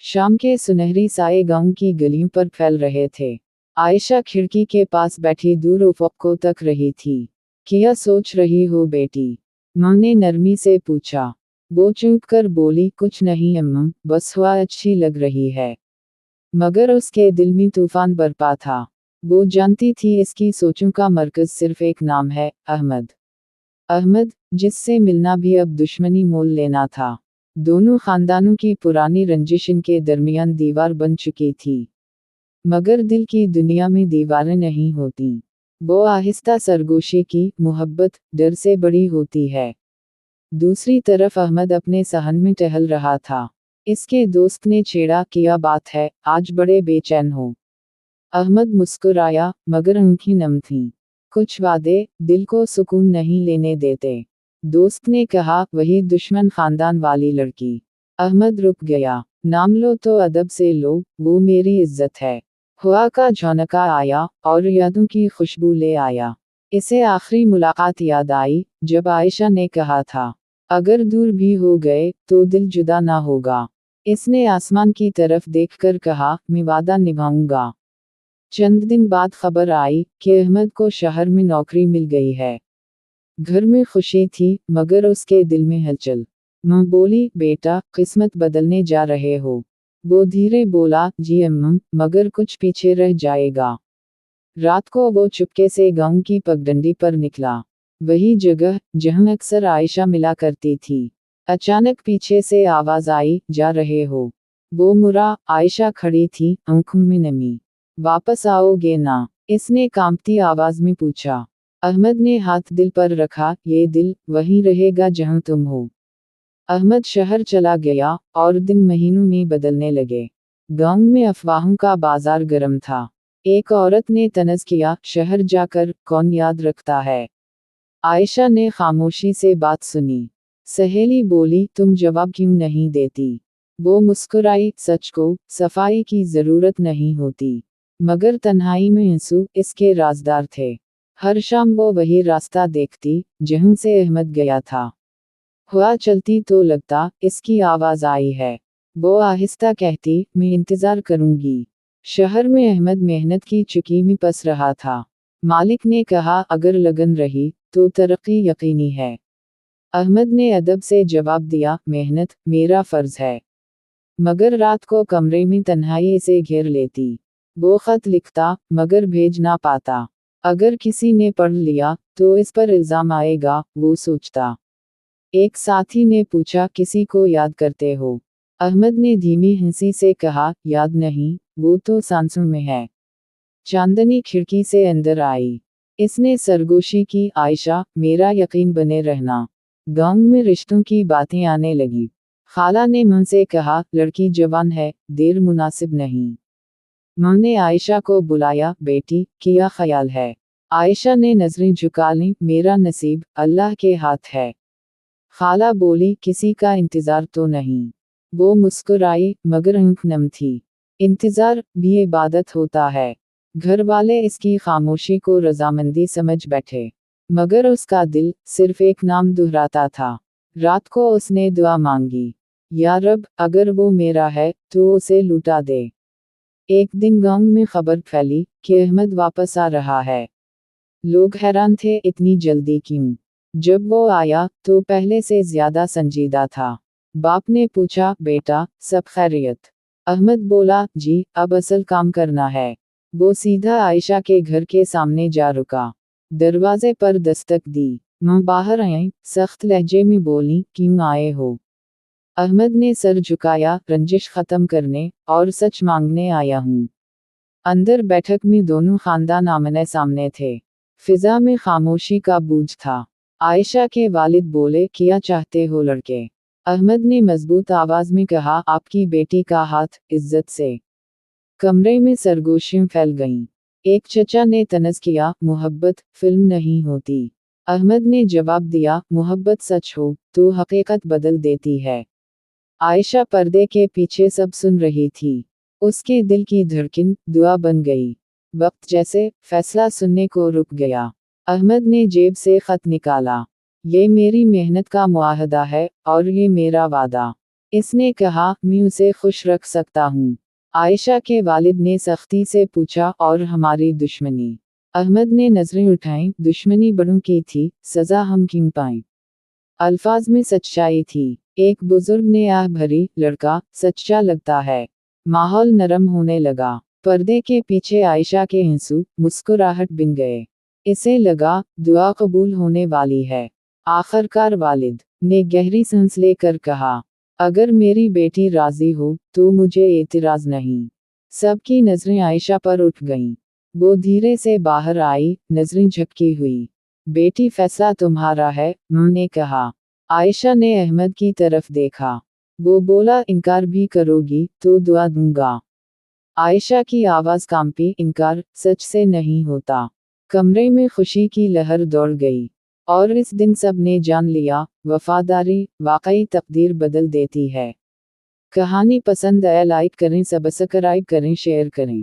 शाम के सुनहरी साए गांव की गलियों पर फैल रहे थे। आयशा खिड़की के पास बैठी दूर उफ़क़ को तक रही थी। क्या सोच रही हो बेटी? माँ ने नरमी से पूछा। वो चूक कर बोली, कुछ नहीं अम्मा, बस हवा अच्छी लग रही है। मगर उसके दिल में तूफान बरपा था। वो जानती थी इसकी सोचों का मरकज सिर्फ एक नाम है, अहमद। अहमद, जिससे मिलना भी अब दुश्मनी मोल लेना था। दोनों खानदानों की पुरानी रंजिश इनके दरमियान दीवार बन चुकी थी। मगर दिल की दुनिया में दीवारें नहीं होती। वो आहिस्ता सरगोशी की मोहब्बत डर से बड़ी होती है। दूसरी तरफ अहमद अपने सहन में टहल रहा था। इसके दोस्त ने छेड़ा, क्या बात है, आज बड़े बेचैन हो? अहमद मुस्कुराया, मगर आंखें नम थीं। कुछ वादे दिल को सुकून नहीं लेने देते। दोस्त ने कहा, वही दुश्मन खानदान वाली लड़की। अहमद रुक गया। नाम लो तो अदब से लो, वो मेरी इज्जत है। हवा का झोंका आया और यादों की खुशबू ले आया। इसे आखिरी मुलाकात याद आई जब आयशा ने कहा था, अगर दूर भी हो गए तो दिल जुदा ना होगा। इसने आसमान की तरफ देखकर कहा, मैं वादा निभाऊंगा। चंद दिन बाद खबर आई कि अहमद को शहर में नौकरी मिल गई है। घर में खुशी थी, मगर उसके दिल में हलचल। माँ बोली, बेटा, किस्मत बदलने जा रहे हो। वो धीरे बोला, जी अम्मा, मगर कुछ पीछे रह जाएगा। रात को वो चुपके से गांव की पगडंडी पर निकला। वही जगह जहां अक्सर आयशा मिला करती थी। अचानक पीछे से आवाज आई, जा रहे हो? वो मुड़ा। आयशा खड़ी थी, आंखों में नमी। वापस आओगे ना? इसने कांपती आवाज में पूछा। अहमद ने हाथ दिल पर रखा, ये दिल वहीं रहेगा जहां तुम हो। अहमद शहर चला गया और दिन महीनों में बदलने लगे। गांव में अफवाहों का बाजार गर्म था। एक औरत ने तनज़ किया, शहर जाकर कौन याद रखता है? आयशा ने खामोशी से बात सुनी। सहेली बोली, तुम जवाब क्यों नहीं देती? वो मुस्कुराई, सच को सफाई की जरूरत नहीं होती। मगर तन्हाई में आंसू इसके राजदार थे। हर शाम वो वही रास्ता देखती जहां से अहमद गया था। हुआ चलती तो लगता इसकी आवाज आई है। वो आहिस्ता कहती, मैं इंतजार करूंगी। शहर में अहमद मेहनत की चुकी में पस रहा था। मालिक ने कहा, अगर लगन रही तो तरक्की यकीनी है। अहमद ने अदब से जवाब दिया, मेहनत मेरा फर्ज है। मगर रात को कमरे में तन्हाई इसे घेर लेती। वो खत लिखता, मगर भेज ना पाता। अगर किसी ने पढ़ लिया तो इस पर इल्जाम आएगा, वो सोचता। एक साथी ने पूछा, किसी को याद करते हो? अहमद ने धीमी हंसी से कहा, याद नहीं, वो तो सांसों में है। चांदनी खिड़की से अंदर आई। इसने सरगोशी की, आयशा, मेरा यकीन बने रहना। गांव में रिश्तों की बातें आने लगी। खाला ने मां से कहा, लड़की जवान है, देर मुनासिब नहीं। मां ने आयशा को बुलाया, बेटी, क्या ख्याल है? आयशा ने नजरें झुका लीं, मेरा नसीब अल्लाह के हाथ है। खाला बोली, किसी का इंतजार तो नहीं? वो मुस्कुराई, मगर आंख नम थी। इंतजार भी इबादत होता है। घर वाले इसकी खामोशी को रजामंदी समझ बैठे। मगर उसका दिल सिर्फ एक नाम दोहराता था। रात को उसने दुआ मांगी, या रब, अगर वो मेरा है तो उसे लुटा दे। एक दिन गांव में खबर फैली कि अहमद वापस आ रहा है। लोग हैरान थे, इतनी जल्दी क्यों? जब वो आया तो पहले से ज्यादा संजीदा था। बाप ने पूछा, बेटा, सब खैरियत? अहमद बोला, जी, अब असल काम करना है। वो सीधा आयशा के घर के सामने जा रुका। दरवाजे पर दस्तक दी। मां बाहर आई, सख्त लहजे में बोली, क्यों आए हो? अहमद ने सर झुकाया, रंजिश खत्म करने और सच मांगने आया हूँ। अंदर बैठक में दोनों खानदान आमने सामने थे। फिजा में खामोशी का बूझ था। आयशा के वालिद बोले, क्या चाहते हो लड़के? अहमद ने मजबूत आवाज में कहा, आपकी बेटी का हाथ, इज्जत से। कमरे में सरगोशियां फैल गईं। एक चचा ने तनज़ किया, मोहब्बत फिल्म नहीं होती। अहमद ने जवाब दिया, मोहब्बत सच हो तो हकीकत बदल देती है। आयशा पर्दे के पीछे सब सुन रही थी। उसके दिल की धड़कन दुआ बन गई। वक्त जैसे फैसला सुनने को रुक गया। अहमद ने जेब से खत निकाला। ये मेरी मेहनत का मुआहदा है और ये मेरा वादा। اس نے کہا میں اسے خوش رکھ سکتا ہوں۔ عائشہ کے والد نے سختی سے پوچھا اور ہماری دشمنی؟ احمد نے نظریں اٹھائیں، دشمنی بڑوں کی تھی، سزا ہم کیوں پائیں؟ الفاظ میں سچائی تھی۔ ایک بزرگ نے آہ بھری، لڑکا سچا لگتا ہے۔ ماحول نرم ہونے لگا۔ پردے کے پیچھے عائشہ کے آنسو مسکراہٹ بن گئے۔ اسے لگا دعا قبول ہونے والی ہے۔ آخرکار والد نے گہری سانس لے کر کہا، اگر میری بیٹی راضی ہو تو مجھے اعتراض نہیں۔ سب کی نظریں عائشہ پر اٹھ گئیں۔ وہ دھیرے سے باہر آئی، نظریں جھپکی ہوئی۔ بیٹی فیصلہ تمہارا ہے، ماں نے کہا۔ عائشہ نے احمد کی طرف دیکھا۔ وہ بولا انکار بھی کرو گی تو دعا دوں گا۔ عائشہ کی آواز کانپی، انکار سچ سے نہیں ہوتا۔ کمرے میں خوشی کی لہر دوڑ گئی۔ اور اس دن سب نے جان لیا، وفاداری واقعی تقدیر بدل دیتی ہے۔ کہانی پسند آیا لائک کریں، سبسکرائب کریں، شیئر کریں۔